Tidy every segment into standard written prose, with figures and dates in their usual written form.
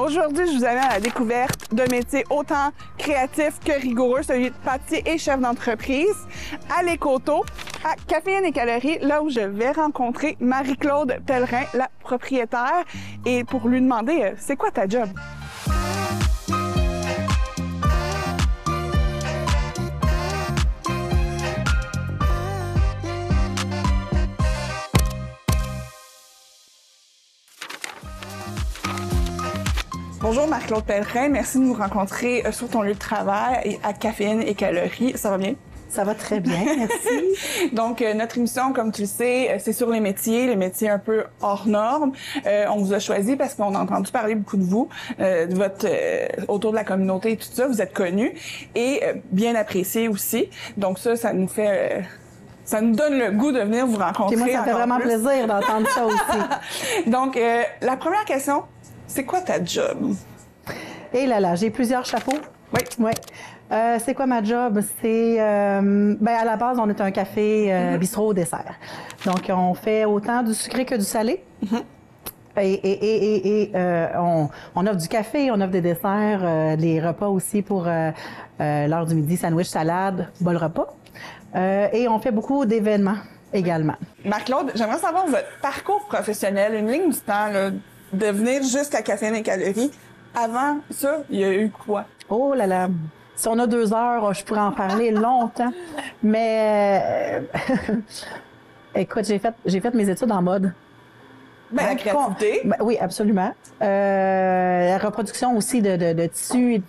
Aujourd'hui, je vous amène à la découverte d'un métier autant créatif que rigoureux, celui de pâtissier et chef d'entreprise, à l'Écoto, à Caféine et Calories, là où je vais rencontrer Marie-Claude Pellerin, la propriétaire, et pour lui demander, c'est quoi ta job? Bonjour Marie-Claude Pellerin, merci de nous rencontrer sur ton lieu de travail à Caféine et Calories. Ça va bien? Ça va très bien, merci. Donc, notre émission, comme tu le sais, c'est sur les métiers un peu hors normes. On vous a choisi parce qu'on a entendu parler beaucoup de vous, de votre autour de la communauté et tout ça. Vous êtes connus et bien appréciés aussi. Donc ça nous fait... ça nous donne le goût de venir vous rencontrer. Et moi, ça me fait vraiment plaisir d'entendre ça aussi. Donc, la première question, c'est quoi ta job? Et là, j'ai plusieurs chapeaux. Oui. Oui. C'est quoi ma job? C'est, à la base, on est un café bistrot au dessert. Donc, on fait autant du sucré que du salé. Et on offre du café, on offre des desserts, des repas aussi pour l'heure du midi, sandwich, salade, bol repas. Et on fait beaucoup d'événements également. Marc-Claude, j'aimerais savoir votre parcours professionnel, une ligne du temps, là, de venir jusqu'à Caféine et Calories. Avant ça, il y a eu quoi? Oh là là! Si on a 2 heures, je pourrais en parler longtemps. Mais écoute, j'ai fait mes études en mode. La créativité. Oui, absolument. La reproduction aussi de tissus.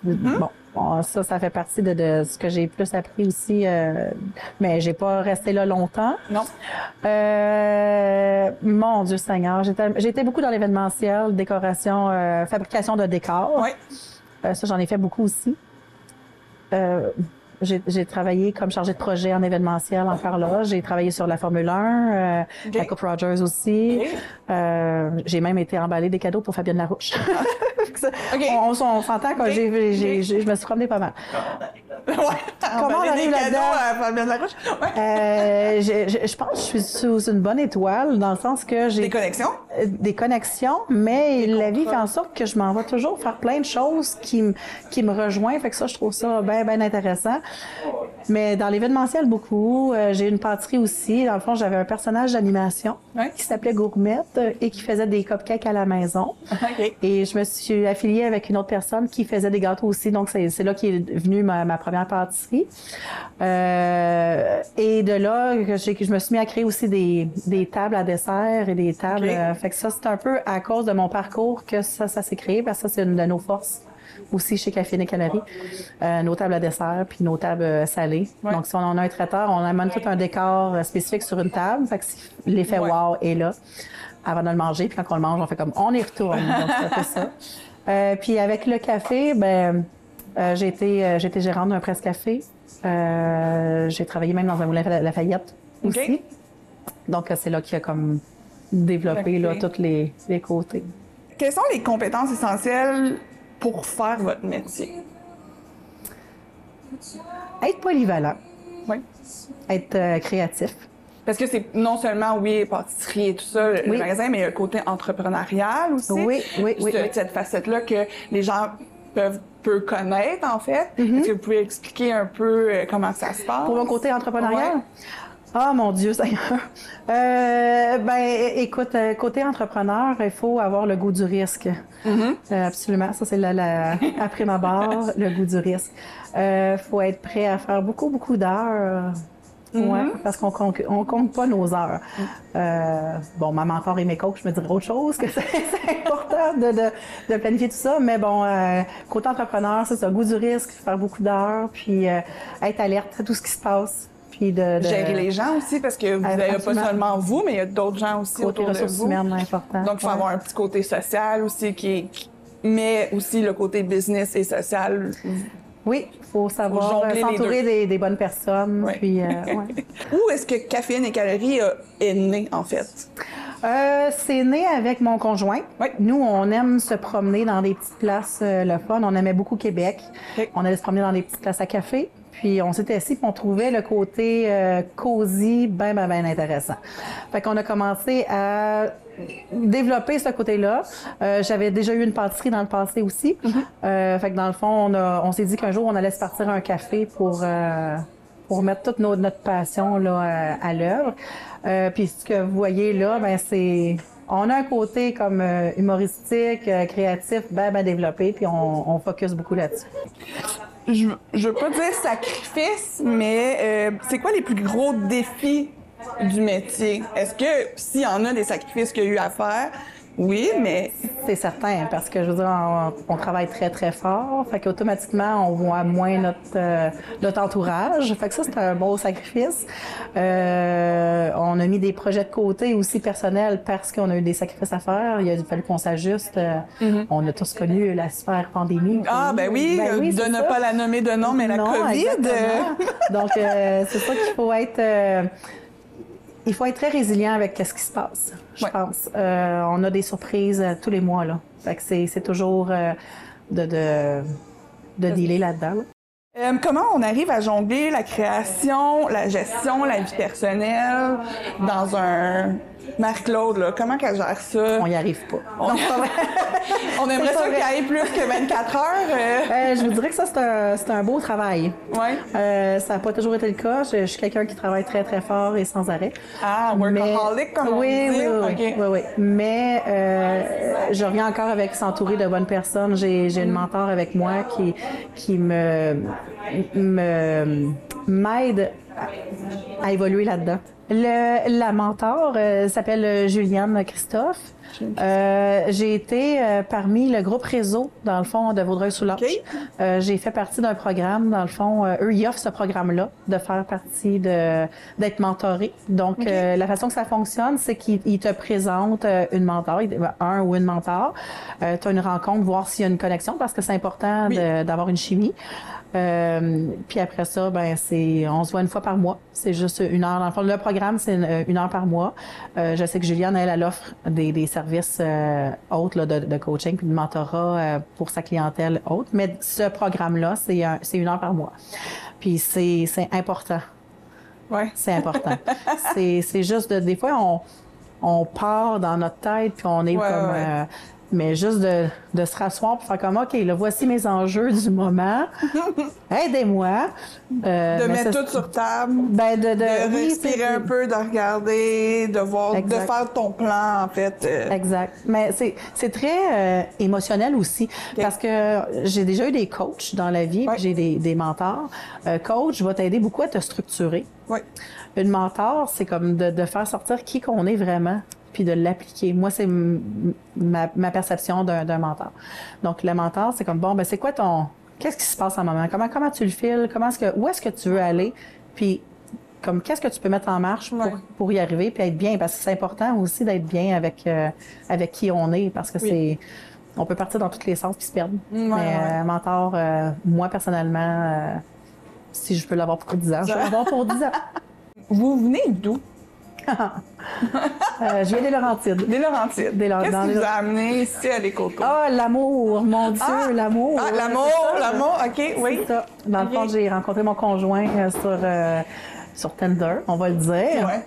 Bon, ça fait partie de ce que j'ai plus appris aussi. Mais j'ai pas resté là longtemps. Non. Mon Dieu Seigneur, j'ai été beaucoup dans l'événementiel, décoration, fabrication de décors. Oui. Ça, j'en ai fait beaucoup aussi. J'ai travaillé comme chargée de projet en événementiel encore là. J'ai travaillé sur la Formule 1, la Coupe Rogers aussi. J'ai même été emballée des cadeaux pour Fabienne Larouche. On s'entend que je me suis promenée pas mal. Comment on arrive là-dedans? Fabienne Larouche? Je pense que je suis sous une bonne étoile dans le sens que j'ai... Des connexions? Des connexions, mais la vie fait en sorte que je m'en vais toujours faire plein de choses qui me rejoignent. Fait que ça, je trouve ça bien intéressant. Mais dans l'événementiel, beaucoup. J'ai une pâtisserie aussi. Dans le fond, j'avais un personnage d'animation qui s'appelait Gourmette et qui faisait des cupcakes à la maison. Et je me suis affiliée avec une autre personne qui faisait des gâteaux aussi. Donc, c'est là qu'est venue ma première pâtisserie. Et de là, je me suis mis à créer aussi des tables à dessert et des tables... fait que ça, c'est un peu à cause de mon parcours que ça s'est créé, parce que ça, c'est une de nos forces aussi chez Caféine et Calories. Nos tables à dessert puis nos tables salées. Donc, si on en a un traiteur, on amène tout un décor spécifique sur une table. Fait que l'effet wow est là avant de le manger. Puis quand on le mange, on fait comme on y retourne. Donc, ça fait ça. Puis avec le café, j'ai été gérante d'un presse-café. J'ai travaillé même dans un moulin Lafayette aussi. Donc, c'est là qu'il a comme développé là, tous les côtés. Quelles sont les compétences essentielles pour faire votre métier? Être polyvalent. Oui. Être créatif. Parce que c'est non seulement, pâtisserie et tout ça, le magasin, mais il y a le côté entrepreneurial aussi. Oui. Cette facette-là que les gens peu connaître, en fait. Est-ce que vous pouvez expliquer un peu comment ça se passe? Pour mon côté entrepreneurial? Ah, mon Dieu Seigneur! Écoute, côté entrepreneur, il faut avoir le goût du risque. Absolument. Ça, c'est après ma barre, le goût du risque. Faut être prêt à faire beaucoup d'heures. Parce qu'on compte pas nos heures. Ma mentor et mes coachs me diraient autre chose, que c'est important de planifier tout ça. Mais bon, côté entrepreneur, c'est ça, goût du risque, faire beaucoup d'heures, puis être alerte à tout ce qui se passe. Puis gérer les gens aussi, parce que vous n'avez pas seulement vous, mais il y a d'autres gens aussi autour de vous. Ressources humaines, important. Donc, il faut avoir un petit côté social aussi, mais aussi le côté business et social. Oui, il faut savoir s'entourer des bonnes personnes. Puis, Où est-ce que Caféine et Calories est né, en fait? C'est né avec mon conjoint. Nous, on aime se promener dans des petites places le fun. On aimait beaucoup Québec. On allait se promener dans des petites places à café. Puis on s'était assis, puis on trouvait le côté cosy ben intéressant. Fait qu'on a commencé à développer ce côté-là. J'avais déjà eu une pâtisserie dans le passé aussi. Fait que dans le fond, on s'est dit qu'un jour, on allait se partir un café pour mettre toute notre passion là, à l'œuvre. Puis ce que vous voyez là, ben c'est... On a un côté comme humoristique, créatif, ben développé, puis on focus beaucoup là-dessus. Je veux pas dire sacrifice, mais c'est quoi les plus gros défis du métier? Est-ce que s'il y en a des sacrifices qu'il y a eu à faire, oui, mais... C'est certain, parce que je veux dire, on travaille très, très fort. Fait qu'automatiquement, on voit moins notre entourage. Fait que ça, c'est un beau sacrifice. On a mis des projets de côté aussi personnels parce qu'on a eu des sacrifices à faire. Il a fallu qu'on s'ajuste. On a tous connu la super pandémie. Ah, ben oui, de ne pas la nommer de nom, mais la COVID. Donc, c'est ça qu'il faut être... Il faut être très résilient avec ce qui se passe, je pense. On a des surprises tous les mois, là. Fait que c'est toujours de dealer là-dedans. Comment on arrive à jongler la création, la gestion, la vie personnelle dans un... Marie-Claude, là, comment qu'elle gère ça? On n'y arrive pas. On aimerait ça qu'il y ait plus que 24 heures. Je vous dirais que ça, c'est un beau travail. Ouais. Ça n'a pas toujours été le cas. Je suis quelqu'un qui travaille très, très fort et sans arrêt. Ah, workaholic, comme on dit. Oui. Mais je reviens encore avec s'entourer de bonnes personnes. J'ai une mentor avec moi qui m'aide à évoluer là-dedans. La mentor s'appelle Juliane Christophe. J'ai été parmi le groupe réseau, dans le fond, de Vaudreuil-Sous-Larche. Okay. J'ai fait partie d'un programme, dans le fond, eux, ils offrent ce programme-là, de faire partie d'être mentoré. Donc, la façon que ça fonctionne, c'est qu'ils te présentent une mentor, un ou une mentor. Tu as une rencontre, voir s'il y a une connexion, parce que c'est important d'avoir une chimie. Puis après ça, ben on se voit une fois par mois. C'est juste 1 heure. Dans le fond, le programme, c'est 1 heure par mois. Je sais que Juliane, elle offre des services autres là, de coaching puis de mentorat pour sa clientèle haute. Mais ce programme-là, c'est 1 heure par mois. Puis c'est important. Ouais. C'est important. c'est juste des fois, on part dans notre tête puis on est comme... mais juste de se rasseoir pour faire comme, OK, là, voici mes enjeux du moment. Aidez-moi. De mettre tout sur table. Ben, de respirer un peu, de regarder, de voir, de faire ton plan, en fait. Exact. Mais c'est très émotionnel aussi. Okay. Parce que j'ai déjà eu des coachs dans la vie, puis j'ai des mentors. Coach va t'aider beaucoup à te structurer. Oui. Une mentor, c'est comme de faire sortir qui qu'on est vraiment, puis de l'appliquer. Moi, c'est ma perception d'un mentor. Donc, le mentor, c'est comme, bon, ben c'est quoi qu'est-ce qui se passe en moment? Comment tu le files? Où est-ce que tu veux aller? Puis, comme, qu'est-ce que tu peux mettre en marche pour y arriver, puis être bien? Parce que c'est important aussi d'être bien avec qui on est, parce que on peut partir dans tous les sens puis se perdre. Mais mentor, moi, personnellement, si je peux l'avoir pour 10 ans, je vais l'avoir pour 10 ans. Vous venez d'où? Je viens des Laurentides. Des Laurentides. Qu'est-ce qui vous a amené ici à l'Écoto? Ah, l'amour, mon Dieu, l'amour. Ah, l'amour, OK, oui. C'est ça. Dans le fond, j'ai rencontré mon conjoint sur Tinder, on va le dire. Ouais.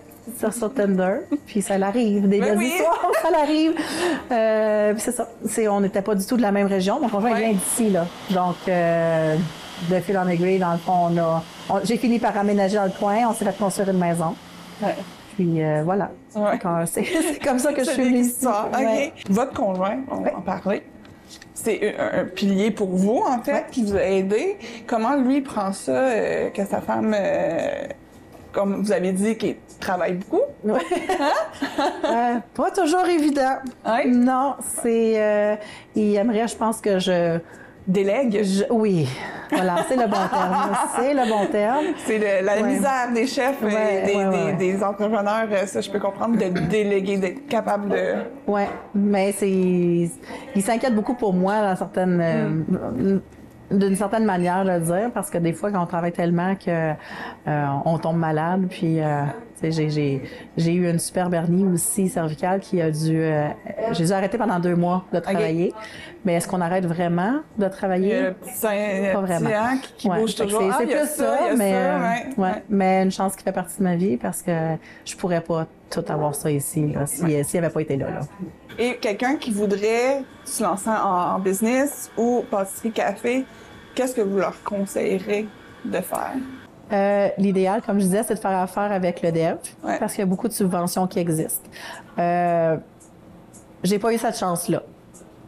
Sur Tinder, puis ça l'arrive, des belles histoires, ça l'arrive. Puis c'est ça, on n'était pas du tout de la même région, mon conjoint vient d'ici, là. Donc, de fil en aiguille, dans le fond, j'ai fini par aménager dans le coin, on s'est fait construire une maison. Ouais. Puis voilà. Ouais. C'est comme ça que je suis venue ici. Okay. Votre conjoint, on va en parler. C'est un pilier pour vous, en fait, qui vous a aidé. Comment lui prend ça, que sa femme, comme vous avez dit, qui travaille beaucoup? Oui. Hein? Pas toujours évident. Oui? Non, il aimerait, je pense, que je... Délègue? Oui, voilà, c'est le bon terme. C'est le bon terme. C'est la misère des chefs et des entrepreneurs, ça je peux comprendre, de déléguer, d'être capable de... Oui, mais il s'inquiète beaucoup pour moi d'une certaine manière de le dire, parce que des fois, quand on travaille tellement qu'on tombe malade, puis J'ai eu une super hernie aussi cervicale qui a dû... j'ai dû arrêter pendant 2 mois de travailler. Mais est-ce qu'on arrête vraiment de travailler? Pas vraiment. Qui bouge toujours. C'est plus ça, mais une chance qui fait partie de ma vie parce que je pourrais pas tout avoir ça ici là, s'il n'y avait pas été là. Et quelqu'un qui voudrait se lancer en business ou pâtisserie-café, qu'est-ce que vous leur conseillerez de faire? L'idéal, comme je disais, c'est de faire affaire avec le DEV parce qu'il y a beaucoup de subventions qui existent. J'ai pas eu cette chance-là.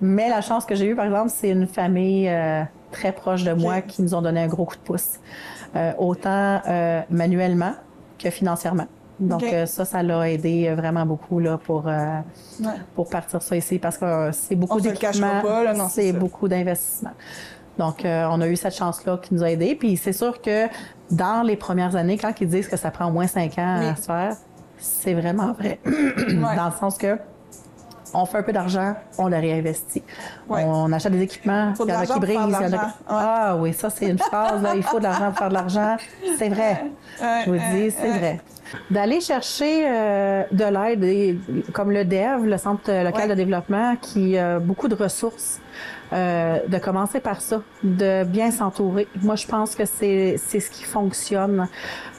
Mais la chance que j'ai eue, par exemple, c'est une famille très proche de moi qui nous ont donné un gros coup de pouce. Autant manuellement que financièrement. Donc ça l'a aidé vraiment beaucoup là, pour partir ça ici parce que c'est beaucoup d'équipement, c'est beaucoup d'investissement. Donc, on a eu cette chance-là qui nous a aidés. Puis c'est sûr que dans les premières années, quand ils disent que ça prend au moins 5 ans à se faire, c'est vraiment vrai. Dans le sens que on fait un peu d'argent, on le réinvestit. On achète des équipements, il y en a qui brisent. Ah oui, ça c'est une phrase, là, il faut de l'argent pour faire de l'argent. C'est vrai. Je vous dis, c'est vrai. D'aller chercher de l'aide, comme le DEV, le Centre local de développement, qui a beaucoup de ressources, de commencer par ça, de bien s'entourer. Moi, je pense que c'est ce qui fonctionne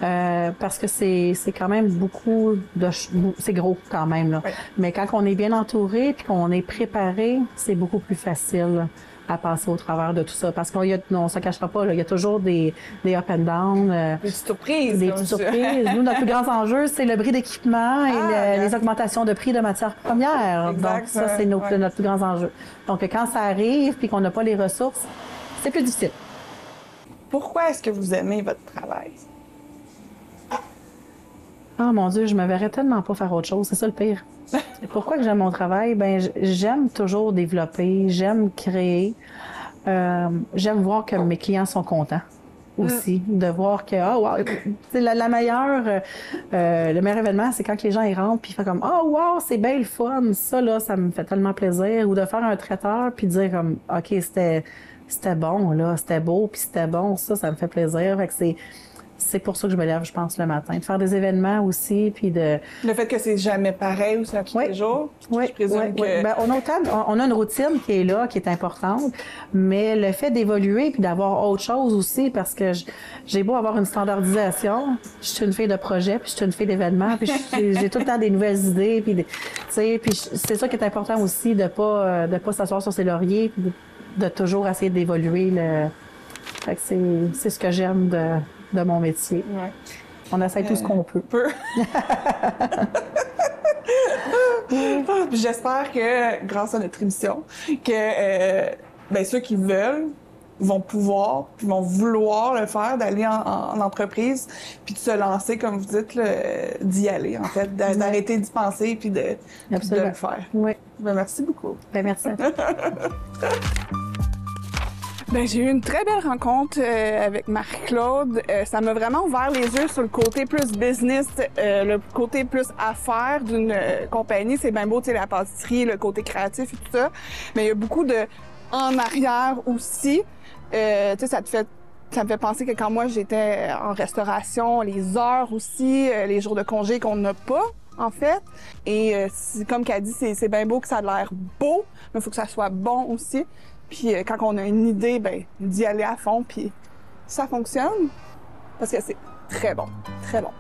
parce que c'est quand même beaucoup de... C'est gros quand même, là. Mais quand on est bien entouré puis qu'on est préparé, c'est beaucoup plus facile à passer au travers de tout ça. Parce qu'on ne se cachera pas, là, il y a toujours des up and down. Des petites surprises. Des petites surprises. Nous, notre plus grand enjeu, c'est le prix d'équipement et les augmentations de prix de matières premières. Exact, donc, ça, c'est notre plus grand enjeu. Donc, quand ça arrive puis qu'on n'a pas les ressources, c'est plus difficile. Pourquoi est-ce que vous aimez votre travail? Oh mon Dieu, je me verrais tellement pas faire autre chose. C'est ça le pire. Pourquoi que j'aime mon travail? Ben, j'aime toujours développer, j'aime créer, j'aime voir que mes clients sont contents aussi, de voir que c'est le meilleur événement, c'est quand les gens ils rentrent puis ils font comme wow, c'est bien le fun, ça là, ça me fait tellement plaisir, ou de faire un traiteur puis dire comme ok c'était bon là, c'était beau puis c'était bon, ça me fait plaisir, fait que c'est pour ça que je me lève, je pense, le matin. De faire des événements aussi, puis de... Le fait que c'est jamais pareil ou c'est à tous les jours? Oui, ben, on a une routine qui est là, qui est importante, mais le fait d'évoluer puis d'avoir autre chose aussi, parce que j'ai beau avoir une standardisation, je suis une fille de projet, puis je suis une fille d'événements, puis j'ai tout le temps des nouvelles idées, puis c'est ça qui est important aussi, de pas s'asseoir sur ses lauriers, puis de toujours essayer d'évoluer. Fait que c'est ce que j'aime de mon métier. On essaie tout ce qu'on peut. J'espère que, grâce à notre émission, que ceux qui veulent vont pouvoir, puis vont vouloir le faire, d'aller en entreprise, puis de se lancer, comme vous dites, d'y aller, en fait, d'arrêter d'y penser, puis de le faire. Oui. Ben, merci beaucoup. Ben, merci à toi. Ben, j'ai eu une très belle rencontre avec Marie-Claude. Ça m'a vraiment ouvert les yeux sur le côté plus business, le côté plus affaires d'une compagnie. C'est bien beau, tu sais, la pâtisserie, le côté créatif et tout ça. Mais il y a beaucoup de en arrière aussi. Tu sais, ça me fait penser que quand moi j'étais en restauration, les heures aussi, les jours de congé qu'on n'a pas, en fait. Et comme qu'elle dit, c'est bien beau que ça a l'air beau, mais il faut que ça soit bon aussi. Puis quand on a une idée, ben d'y aller à fond, puis ça fonctionne, parce que c'est très bon, très bon.